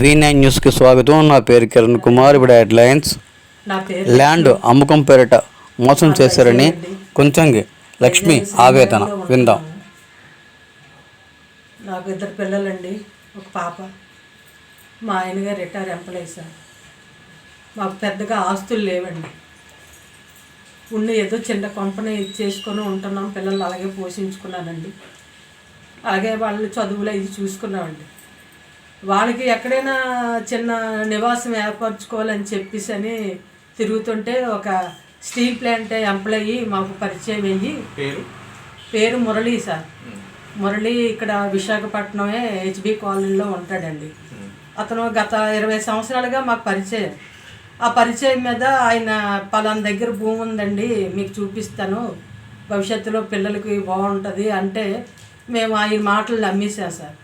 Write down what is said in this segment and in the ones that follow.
V9 న్యూస్కి స్వాగతం. నా పేరు కిరణ్ కుమార్. ఇప్పుడు హెడ్లైన్స్. ల్యాండ్ అమ్మకం పేరిట మోసం చేశారని కొంచెంగి లక్ష్మి ఆవేదన విందాం. నాకు 2 పిల్లలండి, ఒక పాప. మా ఆయనగారు రిటైర్ ఎంప్లాయీ సార్. మాకు పెద్దగా ఆస్తులు లేవండి. ఏదో చిన్న కంపెనీ చేసుకొని ఉంటున్నాం. పిల్లలు అలాగే పోషించుకున్నానండి. అలాగే వాళ్ళు చదువులు ఇది చూసుకున్నామండి. వాళ్ళకి ఎక్కడైనా చిన్న నివాసం ఏర్పరచుకోవాలని చెప్పేసి అని తిరుగుతుంటే ఒక స్టీల్ ప్లాంట్ ఎంప్లాయీ మాకు పరిచయం అయ్యి, పేరు మురళి సార్. మురళి ఇక్కడ విశాఖపట్నమే హెచ్బి కాలనీలో ఉంటాడండి. అతను గత 20 సంవత్సరాలుగా మాకు పరిచయం. ఆ పరిచయం మీద ఆయన పలానా దగ్గర భూమి ఉందండి, మీకు చూపిస్తాను, భవిష్యత్తులో పిల్లలకి బాగుంటుంది అంటే మేము ఆయన మాటలు నమ్మేసాం సార్.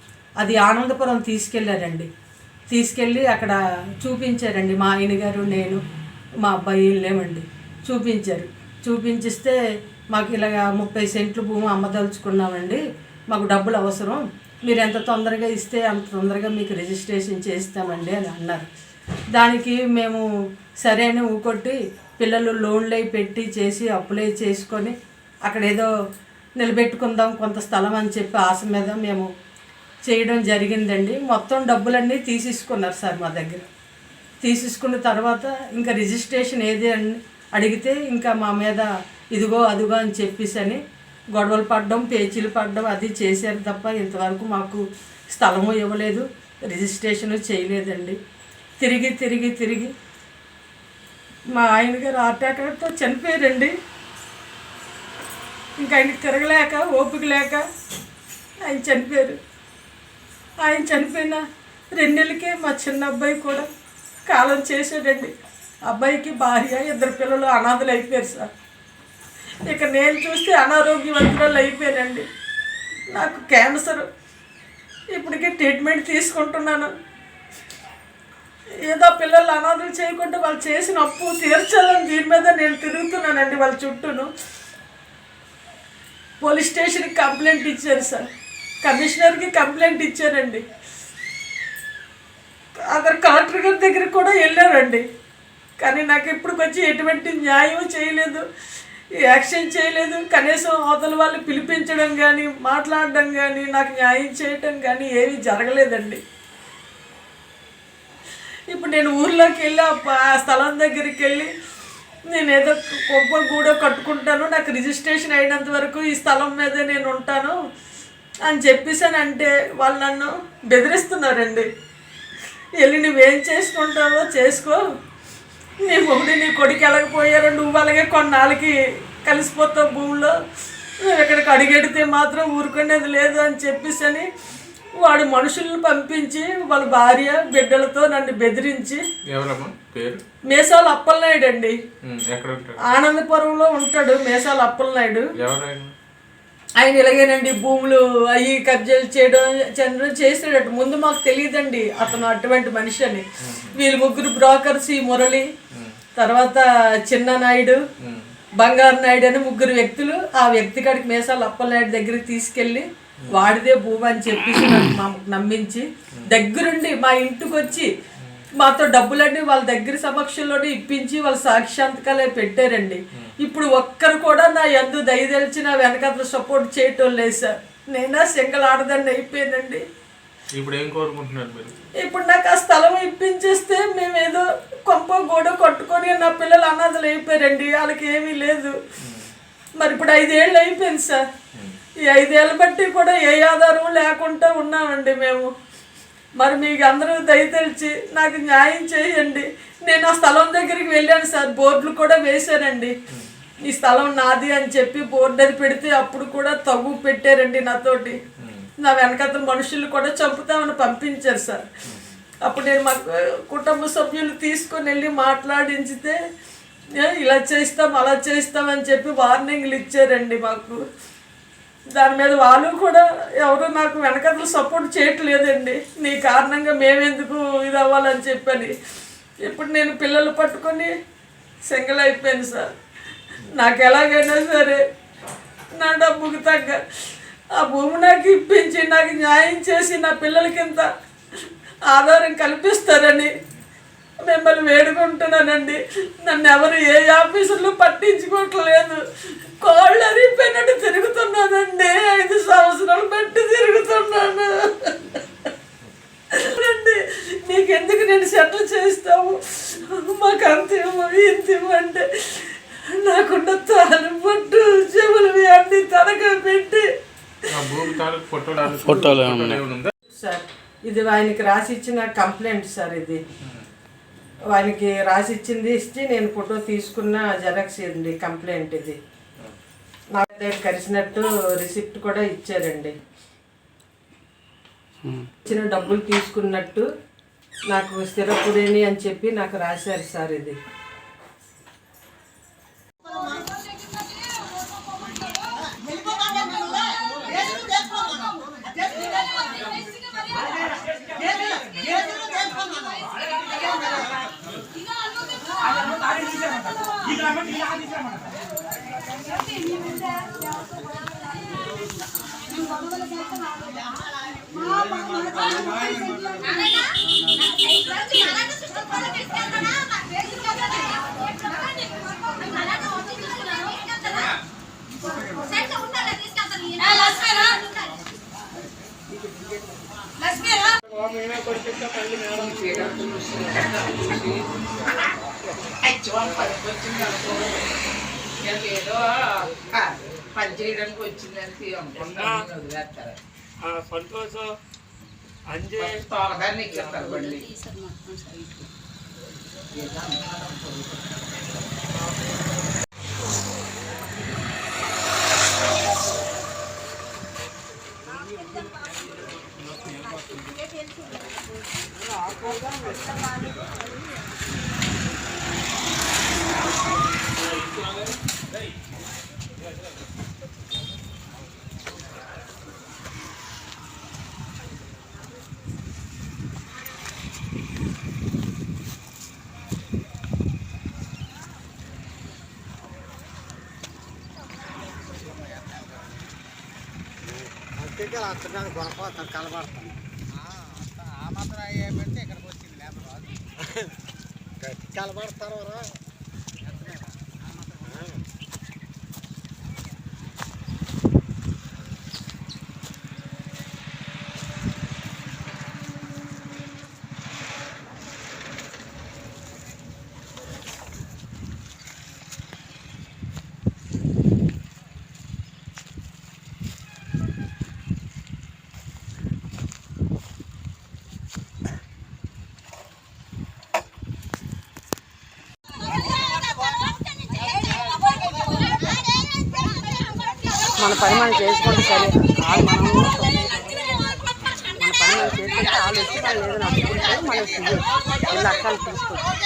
అది ఆనందపురం తీసుకెళ్ళారండి. తీసుకెళ్ళి అక్కడ చూపించారండి. మా ఆయన గారు, నేను, మా అబ్బాయి వెళ్ళామండి. చూపించిస్తే మాకు ఇలాగ 30 సెంట్లు భూమి అమ్మదలుచుకున్నామండి, మాకు డబ్బులు అవసరం, మీరు ఎంత తొందరగా ఇస్తే అంత తొందరగా మీకు రిజిస్ట్రేషన్ చేస్తామండి అని అన్నారు. దానికి మేము సరే అని ఊకొట్టి పిల్లలు లోన్లు అవి పెట్టి చేసి అప్పులై చేసుకొని అక్కడ ఏదో నిలబెట్టుకుందాం కొంత స్థలం అని చెప్పి ఆశ మీద మేము చేయడం జరిగిందండి. మొత్తం డబ్బులన్నీ తీసేసుకున్నారు సార్ మా దగ్గర. తీసేసుకున్న తర్వాత ఇంకా రిజిస్ట్రేషన్ ఏది అని అడిగితే ఇంకా మా మీద ఇదిగో అదిగో అని చెప్పేసి అని గొడవలు పడడం, పేచీలు పడడం అది చేశారు తప్ప ఇంతవరకు మాకు స్థలము ఇవ్వలేదు, రిజిస్ట్రేషను చేయలేదండి. తిరిగి మా ఆయన గారు హార్ట్ అటాక్తో చనిపోయారండి. ఇంకా ఆయనకి తిరగలేక ఓపిక లేక ఆయన చనిపోయారు. ఆయన చనిపోయిన 2 నెలలకే మా చిన్న అబ్బాయి కూడా కాలం చేశాడండి. అబ్బాయికి భార్య, 2 పిల్లలు అనాథలు అయిపోయారు సార్. ఇక నేను చూస్తే అనారోగ్యవంతురాలు అయిపోయానండి. నాకు క్యాన్సర్, ఇప్పటికే ట్రీట్మెంట్ తీసుకుంటున్నాను. ఏదో పిల్లలు అనాథలు చేయకుండా వాళ్ళు చేసిన అప్పు తీర్చాలని దీని మీద నేను తిరుగుతున్నానండి. వాళ్ళ చుట్టూను పోలీస్ స్టేషన్కి కంప్లైంట్ ఇచ్చారు సార్, కమిషనర్కి కంప్లైంట్ ఇచ్చారండి, అక్కడ కలెక్టర్ గారి దగ్గర కూడా వెళ్ళారండి. కానీ నాకు ఇప్పటికొచ్చి ఎటువంటి న్యాయం చేయలేదు, యాక్షన్ చేయలేదు. కనీసం అవతల వాళ్ళు పిలిపించడం కానీ మాట్లాడడం కానీ నాకు న్యాయం చేయటం కానీ ఏమీ జరగలేదండి. ఇప్పుడు నేను ఊర్లోకి వెళ్ళి ఆ స్థలం దగ్గరికి వెళ్ళి నేను ఏదో కొబ్బ గూడో కట్టుకుంటాను, నాకు రిజిస్ట్రేషన్ అయినంత వరకు ఈ స్థలం మీదే నేను ఉంటాను అని చెప్పేసానంటే వాళ్ళు నన్ను బెదిరిస్తున్నారండి. వెళ్ళి నువ్వేం చేసుకుంటావో చేసుకో, నీ మొగుడు నీ కొడుకు వెళ్ళకపోయారు, నువ్వు అలాగే కొన్నాళ్ళకి కలిసిపోతావు భూమిలో, నువ్వు ఇక్కడికి అడిగెడితే మాత్రం ఊరుకునేది లేదు అని చెప్పేసి అని వాడు మనుషులను పంపించి వాళ్ళ భార్య బిడ్డలతో నన్ను బెదిరించి. మేసాల అప్పలనాయుడు అండి, ఆనందపురంలో ఉంటాడు. మేసాల అప్పలనాయుడు ఆయన ఇలాగేనండి భూములు అవి కబ్జాలు చేయడం చేసాడట. ముందు మాకు తెలియదండి అతను అటువంటి మనిషి అని. వీళ్ళు 3 బ్రోకర్స్, ఈ మురళి, తర్వాత చిన్న నాయుడు, బంగారు నాయుడు అని 3 వ్యక్తులు. ఆ వ్యక్తి కాడికి మేసాల అప్పలనాయుడు దగ్గరికి తీసుకెళ్ళి వాడిదే భూమి అని చెప్పేసి మాకు నమ్మించి దగ్గరుండి మా ఇంటికి వచ్చి మాతో డబ్బులన్నీ వాళ్ళ దగ్గర సమక్షంలోనే ఇప్పించి వాళ్ళ సాక్షాంతకాలే పెట్టారండి. ఇప్పుడు ఒక్కరు కూడా నా యందు దయదలిచి నా వెనకాల సపోర్ట్ చేయటం లేదు సార్. నేనా సింగల్ ఆడదాన్ని అయిపోయానండి. ఇప్పుడు నాకు ఆ స్థలం ఇప్పించేస్తే మేమేదో కొంప గోడ కట్టుకొని నా పిల్లలు అనాథలు అయిపోయారండి, వాళ్ళకి ఏమీ లేదు. మరి ఇప్పుడు 5 ఏళ్ళు అయిపోయింది సార్. ఈ 5 ఏళ్ళ బట్టి కూడా ఏ ఆధారం లేకుండా ఉన్నామండి మేము. మరి మీకు అందరూ దయతలిచి నాకు న్యాయం చేయండి. నేను ఆ స్థలం దగ్గరికి వెళ్ళాను సార్, బోర్డులు కూడా వేశానండి, ఈ స్థలం నాది అని చెప్పి బోర్డు అది పెడితే అప్పుడు కూడా తగు పెట్టారండి నాతోటి. నా వెనకాల మనుషులు కూడా చంపుతామని పంపించారు సార్. అప్పుడు నేను మా కుటుంబ సభ్యులు తీసుకొని వెళ్ళి మాట్లాడించితే ఇలా చేస్తాం అలా చేస్తామని చెప్పి వార్నింగ్లు ఇచ్చారండి మాకు. దాని మీద వాళ్ళు కూడా ఎవరు నాకు వెనకాల సపోర్ట్ చేయట్లేదండి. నీ కారణంగా మేమెందుకు ఇది అవ్వాలని చెప్పని ఇప్పుడు నేను పిల్లలు పట్టుకొని సింగిల్ అయిపోయాను సార్. నాకు ఎలాగైనా సరే నా డబ్బుకి తగ్గ ఆ భూమి నాకు ఇప్పించి నాకు న్యాయం చేసి నా పిల్లలకి ఇంత ఆధారం కల్పిస్తారని మిమ్మల్ని వేడుకుంటున్నానండి. నన్ను ఎవరు ఏ ఆఫీసుల్లో పట్టించుకోవట్లేదు. కాళ్ళు అరిగిపోయినట్టు తిరుగుతున్నానండి. 5 సంవత్సరాలు బట్టి తిరుగుతున్నాను. రండి, నీకెందుకు నేను సెటిల్ చేస్తాము, మాకు అంత ఇంత ఇవ్వండి. నాకున్న తాను పట్టు చెవులు అన్ని తనగా పెట్టి ఫోటోలు సార్, ఇది ఆయనకి రాసి ఇచ్చిన కంప్లైంట్ సార్. ఇది ఆయనకి రాసి ఇచ్చింది ఇచ్చి నేను ఫోటో తీసుకున్న జెరాక్స్ అండి కంప్లైంట్. ఇది నా దగ్గర కలిసినట్టు రిసిప్ట్ కూడా ఇచ్చారండి. ఇచ్చిన డబ్బులు తీసుకున్నట్టు నాకు స్థిరపురేని అని చెప్పి నాకు రాశారు సార్. ఇది ఏదో పని చేయడానికి వచ్చిందని వదిలేస్తారు. సంతోషం అంజే తోకదాన్ని ఎక్కిస్తారు బండి. అర్థాన్ని కొనపోతాను కలబడతాను. ఆ మాత్రం అయ్యేమంటే ఇక్కడికి వచ్చింది లేకపోతే గట్టి కలబడతారు. మన పని మనం చేసుకుంటే సరే, వాళ్ళు మనం మన పని మనం చేసుకుంటే వాళ్ళు వచ్చి మనం ఏదైనా అప్పుకుంటే మనం తీయచ్చు. 2 లక్షలు తీసుకోవచ్చు.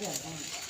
Yeah.